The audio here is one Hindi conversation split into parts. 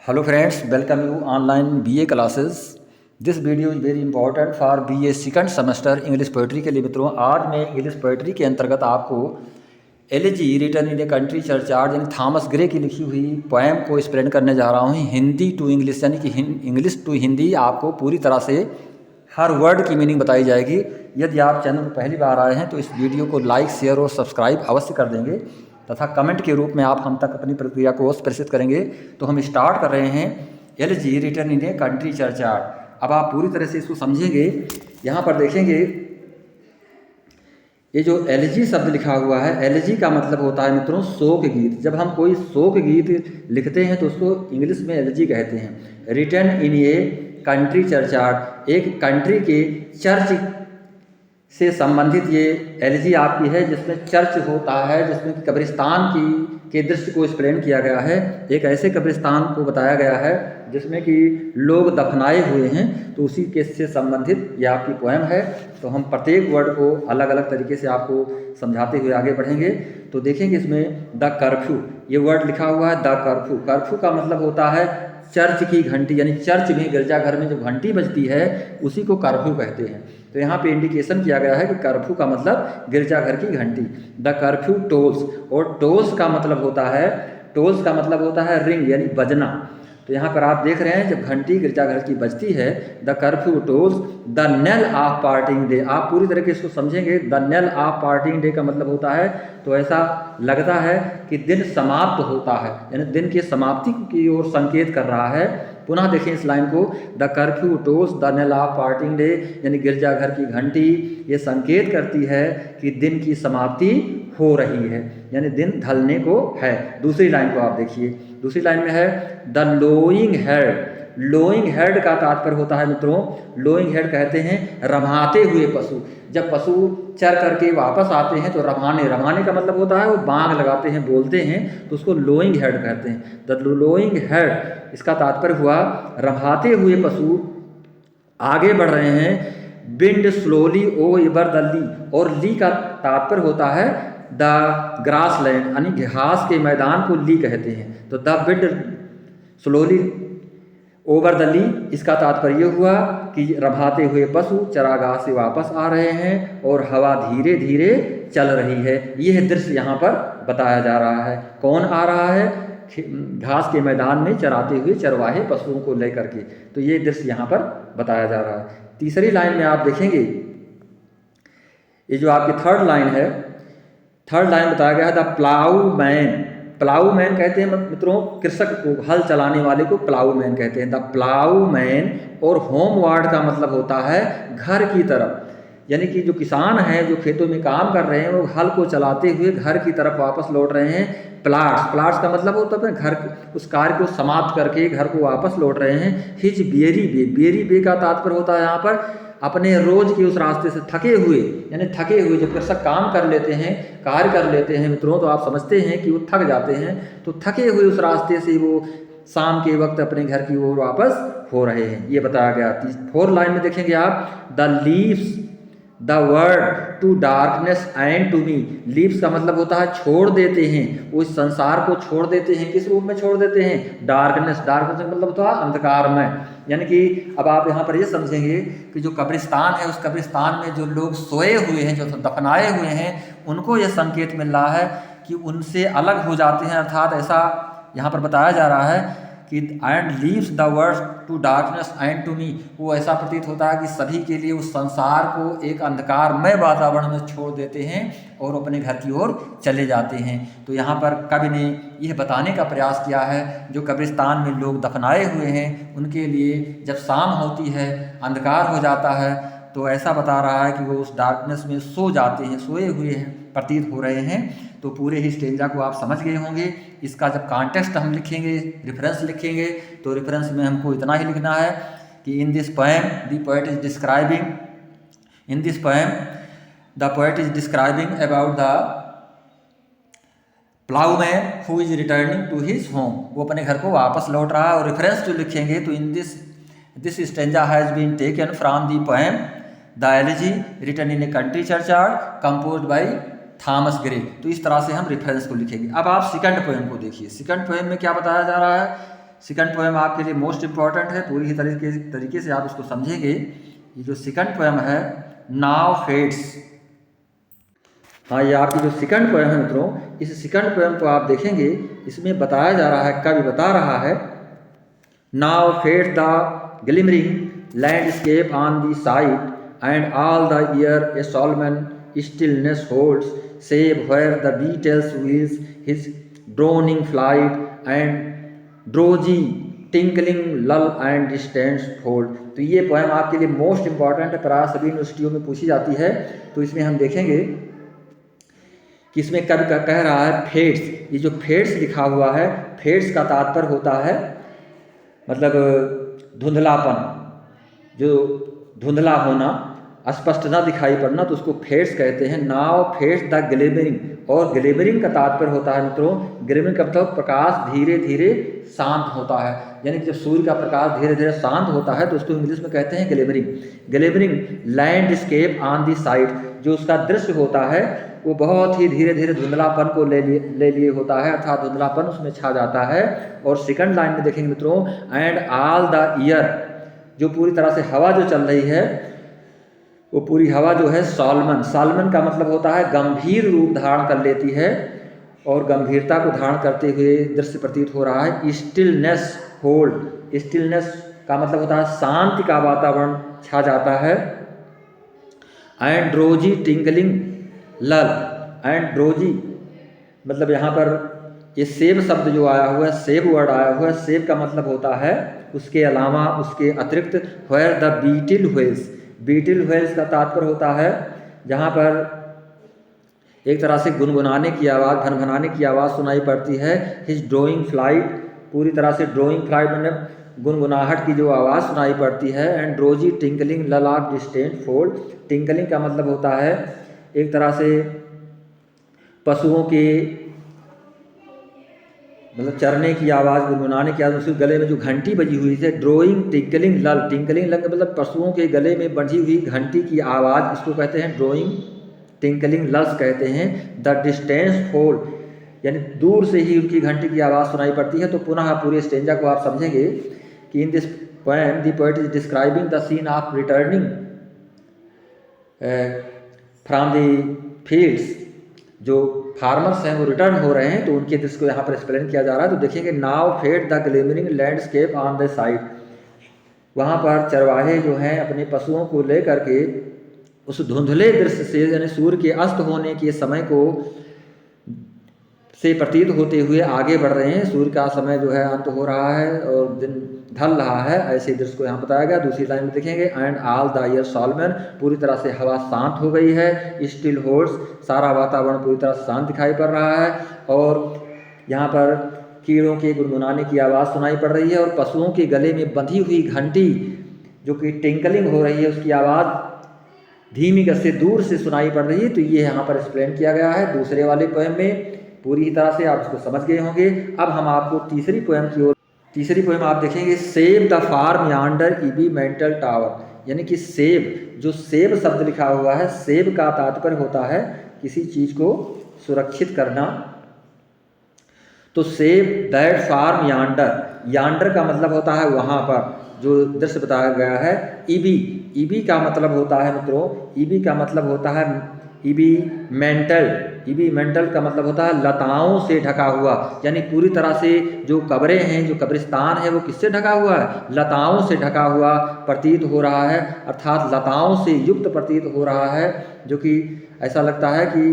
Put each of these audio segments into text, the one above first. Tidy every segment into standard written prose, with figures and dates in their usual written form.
Hello friends, welcome you online BA classes. This video is very important for BA second semester English poetry के लिए। मित्रों, आज मैं इंग्लिश पोइट्री के अंतर्गत आपको elegy written in a country churchyard यानी थॉमस ग्रे की लिखी हुई पोएम को एक्सप्लेन करने जा रहा हूँ हिंदी टू इंग्लिश, यानी कि इंग्लिश टू हिंदी। आपको पूरी तरह से हर वर्ड की मीनिंग बताई जाएगी। यदि आप चैनल पर पहली बार आए हैं तो इस वीडियो को लाइक, शेयर और सब्सक्राइब अवश्य कर देंगे तथा कमेंट के रूप में आप हम तक अपनी प्रतिक्रिया को प्रेषित करेंगे। तो हम स्टार्ट कर रहे हैं elegy written in a country churchyard. अब आप पूरी तरह से इसको समझेंगे। यहाँ पर देखेंगे ये जो एलिजी शब्द लिखा हुआ है, एलिजी का मतलब होता है मित्रों शोक गीत। जब हम कोई शोक गीत लिखते हैं तो उसको इंग्लिश में एलिजी कहते हैं। Written in a country churchyard, एक कंट्री के चर्च से संबंधित ये एलिजी आपकी है, जिसमें चर्च होता है, जिसमें कि कब्रिस्तान के दृश्य को एक्सप्लेन किया गया है। एक ऐसे कब्रिस्तान को बताया गया है जिसमें कि लोग दफनाए हुए हैं, तो उसी के से संबंधित ये आपकी पोएम है। तो हम प्रत्येक वर्ड को अलग अलग तरीके से आपको समझाते हुए आगे बढ़ेंगे। तो देखेंगे इसमें द कर्फ्यू, ये वर्ड लिखा हुआ है द कर्फ्यू। कर्फ्यू का मतलब होता है चर्च की घंटी, यानी चर्च में, गिरजाघर में जो घंटी बजती है उसी को कर्फ्यू कहते हैं। तो यहाँ पे इंडिकेशन किया गया है कि कर्फ्यू का मतलब गिरजाघर की घंटी। द कर्फ्यू टोल्स, और टोल्स का मतलब होता है रिंग, यानी बजना। तो यहाँ पर आप देख रहे हैं जब घंटी गिरजाघर की बजती है, the curfew tolls the knell of parting day. आप पूरी तरीके से इसको समझेंगे। The knell of parting day का मतलब होता है, तो ऐसा लगता है कि दिन समाप्त होता है, यानी दिन की समाप्ति की ओर संकेत कर रहा है। पुनः देखें इस लाइन को, the curfew tolls the knell of parting day, यानी गिरजाघर की घंटी ये संकेत करती है कि दिन की समाप्ति हो रही है, यानी दिन ढलने को है। दूसरी लाइन को आप देखिए, दूसरी लाइन में है द लोइंग हेड। लोइंग हेड का तात्पर्य होता है मित्रों, लोइंग हेड कहते हैं रमाते हुए पशु। जब पशु चर करके वापस आते हैं तो रमाने का मतलब होता है वो बांग लगाते हैं, बोलते हैं, तो उसको लोइंग हेड कहते हैं। द लोइंग हेड, इसका तात्पर्य हुआ रमाते हुए पशु आगे बढ़ रहे हैं। बिंड स्लोली ओवर द ली, और ली का तात्पर्य होता है द ग्रास लैंड, यानी घास के मैदान को ली कहते हैं। तो the wind slowly over the lea, इसका तात्पर्य हुआ कि रभाते हुए पशु चरागाह से वापस आ रहे हैं और हवा धीरे धीरे चल रही है। यह दृश्य यहाँ पर बताया जा रहा है। कौन आ रहा है? घास के मैदान में चराते हुए चरवाहे पशुओं को लेकर के। तो ये दृश्य यहाँ पर बताया जा रहा है। तीसरी लाइन में आप देखेंगे, ये जो आपकी थर्ड लाइन है, थर्ड लाइन बताया गया है the plough man. Plough man कहते हैं मित्रों कृषक को, हल चलाने वाले को प्लाऊ मैन कहते हैं। द प्लाऊ मैन, और होम वार्ड का मतलब होता है घर की तरफ, यानी कि जो किसान हैं जो खेतों में काम कर रहे हैं वो हल को चलाते हुए घर की तरफ वापस लौट रहे हैं। प्लाट्स का मतलब होता है घर, उस कार्य को समाप्त करके घर को वापस लौट रहे हैं। हिज बेरी बे का तात्पर्य होता है यहाँ पर अपने रोज के उस रास्ते से थके हुए, यानी थके हुए। जब कृषक काम कर लेते हैं, कार्य कर लेते हैं मित्रों, तो आप समझते हैं कि वो थक जाते हैं, तो थके हुए उस रास्ते से वो शाम के वक्त अपने घर की ओर वापस हो रहे हैं, ये बताया गया। फोर्थ लाइन में देखेंगे आप the leaves the world to darkness and to me. Leaves का मतलब होता है छोड़ देते हैं, वो इस संसार को छोड़ देते हैं। किस रूप में छोड़ देते हैं? डार्कनेस का मतलब होता है अंधकारमय। यानी कि अब आप यहाँ पर ये समझेंगे कि जो कब्रिस्तान है, उस कब्रिस्तान में जो लोग सोए हुए हैं, जो दफनाए हुए हैं, उनको यह संकेत मिल रहा है कि उनसे अलग हो जाते हैं। अर्थात ऐसा यहाँ पर बताया जा रहा है कि and leaves the world to darkness and to me, वो ऐसा प्रतीत होता है कि सभी के लिए उस संसार को एक अंधकारमय वातावरण में छोड़ देते हैं और अपने घर की ओर चले जाते हैं। तो यहाँ पर कवि ने यह बताने का प्रयास किया है जो कब्रिस्तान में लोग दफनाए हुए हैं उनके लिए जब शाम होती है, अंधकार हो जाता है, तो ऐसा बता रहा है कि वो उस डार्कनेस में सो जाते हैं, सोए हुए हैं प्रतीत हो रहे हैं। तो पूरे ही स्टेंजा को आप समझ गए होंगे। इसका जब कॉन्टेक्स्ट हम लिखेंगे, रेफरेंस लिखेंगे, तो रेफरेंस में हमको इतना ही लिखना है कि in this poem the poet is describing, in this poem the poet is describing about the ploughman who is returning to his home. वो अपने घर को वापस लौट रहा है। और रेफरेंस जो लिखेंगे तो in this stanza has been taken from the poem the elegy written in a country churchyard composed by Thomas Gray. तो इस तरह से हम रेफरेंस को लिखेंगे। अब आप सेकंड पोएम को देखिए। सेकंड पोएम में क्या बताया जा रहा है सेकंड पोएम आपके लिए मोस्ट इम्पॉर्टेंट है, पूरी ही तरीके से आप इसको समझेंगे। ये जो सेकंड पोएम है नाउ फेड्स, हाँ ये आपकी जो सेकंड पोएम है मित्रों, इस सेकंड पोएम को आप देखेंगे, इसमें बताया जा रहा है, कवि बता रहा है, now fades the glimmering landscape on the side and all the year a Solomon stillness holds, save where the beetles wheels his droning flight and drowsy tinkling lull and distance fold। तो ये पोएम आपके लिए मोस्ट इंपॉर्टेंट है, प्राय सभी यूनिवर्सिटियों में पूछी जाती है। तो इसमें हम देखेंगे कि इसमें कवि कह रहा है फेड्स, ये जो फेड्स लिखा हुआ है, फेड्स का तात्पर्य होता है मतलब धुंधलापन, जो धुंधला होना, स्पष्ट ना दिखाई पड़ना, तो उसको फेड्स कहते हैं। नाउ फेड्स द ग्लिमरिंग, और ग्लिमरिंग का तात्पर्य होता है मित्रों, ग्लिमरिंग का मतलब प्रकाश धीरे धीरे शांत होता है, यानी कि जब सूर्य का प्रकाश धीरे धीरे शांत होता है तो उसको इंग्लिश में कहते हैं glimmering. Glimmering landscape on the side, जो उसका दृश्य होता है वो बहुत ही धीरे धीरे धुंधलापन को ले लिए होता है, अर्थात धुंधलापन उसमें छा जाता है। और सेकंड लाइन में देखेंगे मित्रों, एंड ऑल द ईयर, जो पूरी तरह से हवा जो चल रही है, वो पूरी हवा जो है सॉलमन, सॉलमन का मतलब होता है गंभीर रूप धारण कर लेती है, और गंभीरता को धारण करते हुए दृश्य प्रतीत हो रहा है। स्टिलनेस होल्ड, स्टिलनेस का मतलब होता है शांति का वातावरण छा जाता है। एंड ड्रोजी टिंकलिंग लल, एंड ड्रोजी मतलब यहाँ पर ये सेब शब्द जो आया हुआ है, सेब वर्ड आया हुआ है, सेब का मतलब होता है उसके अलावा, उसके अतिरिक्त, वेयर द बीटिल व्हेल्स, बीटिल व्हेल्स का तात्पर्य होता है जहाँ पर एक तरह से गुनगुनाने की आवाज़, भनभनाने की आवाज़ सुनाई पड़ती है। हिज ड्रोइंग फ्लाइट, पूरी तरह से ड्रोइंग फ्लाइट मतलब गुनगुनाहट की जो आवाज़ सुनाई पड़ती है। एंड ड्रोजी टिंकलिंग ललाट डिस्टेंट फोल्ड, टिंकलिंग का मतलब होता है एक तरह से पशुओं के मतलब चरने की आवाज़, गुनगुनाने की आवाज़, उसके गले में जो घंटी बजी हुई है। ड्रोइंग टिंकलिंग लल, टिंकलिंग लल मतलब पशुओं के गले में बजी हुई घंटी की आवाज़, इसको कहते हैं ड्रोइंग टिंकलिंग लल्स कहते हैं। द डिस्टेंस फोल्ड, यानी दूर से ही उनकी घंटी की आवाज़ सुनाई पड़ती है। तो पुनः पूरे स्टेंजा को आप समझेंगे कि in this poem the poet is describing the scene of returning from the fields, जो फार्मर्स हैं वो रिटर्न हो रहे हैं, तो उनके दृश्य को यहाँ पर एक्सप्लेन किया जा रहा है। तो देखेंगे, now fade the glimmering landscape on the side, वहाँ पर चरवाहे जो हैं अपने पशुओं को लेकर के उस धुंधले दृश्य से, यानी सूर्य के अस्त होने के समय को से प्रतीत होते हुए आगे बढ़ रहे हैं। सूर्य का समय जो है अंत हो रहा है और दिन ढल रहा है, ऐसे दृश्य को यहाँ बताया गया। दूसरी लाइन में देखेंगे, and all the year Solomon, पूरी तरह से हवा शांत हो गई है। स्टिल होल्ड्स, सारा वातावरण पूरी तरह से शांत दिखाई पड़ रहा है, और यहाँ पर कीड़ों के गुनगुनाने की आवाज़ सुनाई पड़ रही है, और पशुओं के गले में बंधी हुई घंटी जो कि टिंकलिंग हो रही है, उसकी आवाज़ धीमी गति से दूर से सुनाई पड़ रही है। तो ये यहाँ पर एक्सप्लेन किया गया है दूसरे वाले पोएम में। पूरी तरह से आप इसको समझ गए होंगे। अब हम आपको तीसरी पोएम की ओर, तीसरी पोएम आप देखेंगे, save the from yonder ivy mantled tower, यानी कि सेव, जो सेव शब्द लिखा हुआ है, सेव का तात्पर्य होता है किसी चीज को सुरक्षित करना। तो सेव दैट फार्म यांडर, यांडर का मतलब होता है वहां पर, जो दृश्य बताया गया है। ईबी, ईबी का मतलब होता है मित्रों, ईबी का मतलब होता है ईबी मेंटल, ईबी मेंटल का मतलब होता है लताओं से ढका हुआ, यानी पूरी तरह से जो कब्रें हैं, जो कब्रिस्तान है, वो किससे ढका हुआ है? लताओं से ढका हुआ प्रतीत हो रहा है, अर्थात लताओं से युक्त प्रतीत हो रहा है, जो कि ऐसा लगता है कि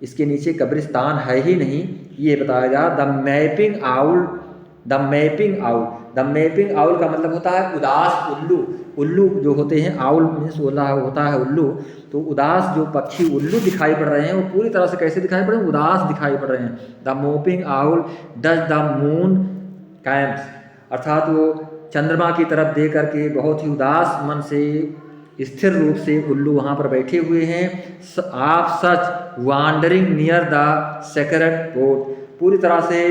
इसके नीचे कब्रिस्तान है ही नहीं। ये बताया जा, the mapping owl, the mapping owl, the mapping owl का मतलब होता है उदास उल्लू, उल्लू जो होते हैं, आउल मीन्स होता है उल्लू, तो उदास जो पक्षी उल्लू दिखाई पड़ रहे हैं, वो पूरी तरह से कैसे दिखाई पड़ रहे हैं? उदास दिखाई पड़ रहे हैं। The mopping owl does the moon camps, अर्थात वो चंद्रमा की तरफ दे करके बहुत ही उदास मन से, स्थिर रूप से उल्लू वहाँ पर बैठे हुए हैं। आप such wandering near the sacred port, पूरी तरह से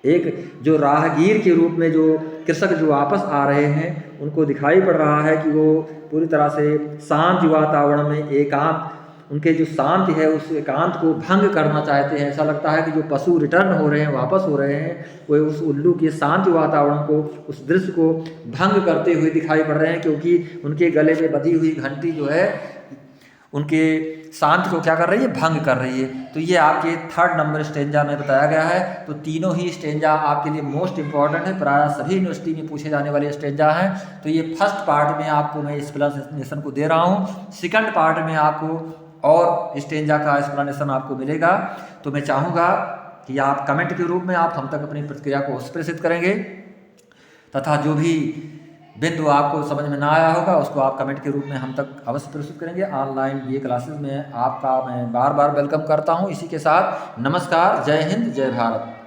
एक जो राहगीर के रूप में जो कृषक जो वापस आ रहे हैं, उनको दिखाई पड़ रहा है कि वो पूरी तरह से शांत वातावरण में एकांत उनके जो शांति है उस एकांत को भंग करना चाहते हैं। ऐसा लगता है कि जो पशु रिटर्न हो रहे हैं, वापस हो रहे हैं, वो उस उल्लू के शांत वातावरण को, उस दृश्य को भंग करते हुए दिखाई पड़ रहे हैं, क्योंकि उनके गले में बधी हुई घंटी जो है उनके शांत को क्या कर रही है, भंग कर रही है। तो ये आपके 3rd नंबर स्टेंजा में बताया गया है। तो तीनों ही स्टेंजा आपके लिए मोस्ट इंपॉर्टेंट है, प्रायः सभी यूनिवर्सिटी में पूछे जाने वाले स्टेंजा हैं। तो ये फर्स्ट पार्ट में आपको मैं एक्सप्लेनेशन को दे रहा हूँ। सेकंड पार्ट में आपको और स्टेंजा का एक्सप्लेनेशन आपको मिलेगा। तो मैं चाहूँगा कि आप कमेंट के रूप में आप हम तक अपनी प्रतिक्रिया को प्रेषित करेंगे, तथा जो भी बिंदु आपको समझ में ना आया होगा उसको आप कमेंट के रूप में हम तक अवश्य प्रस्तुत करेंगे। ऑनलाइन बीए क्लासेस में आपका मैं बार बार वेलकम करता हूं। इसी के साथ नमस्कार, जय हिंद, जय भारत।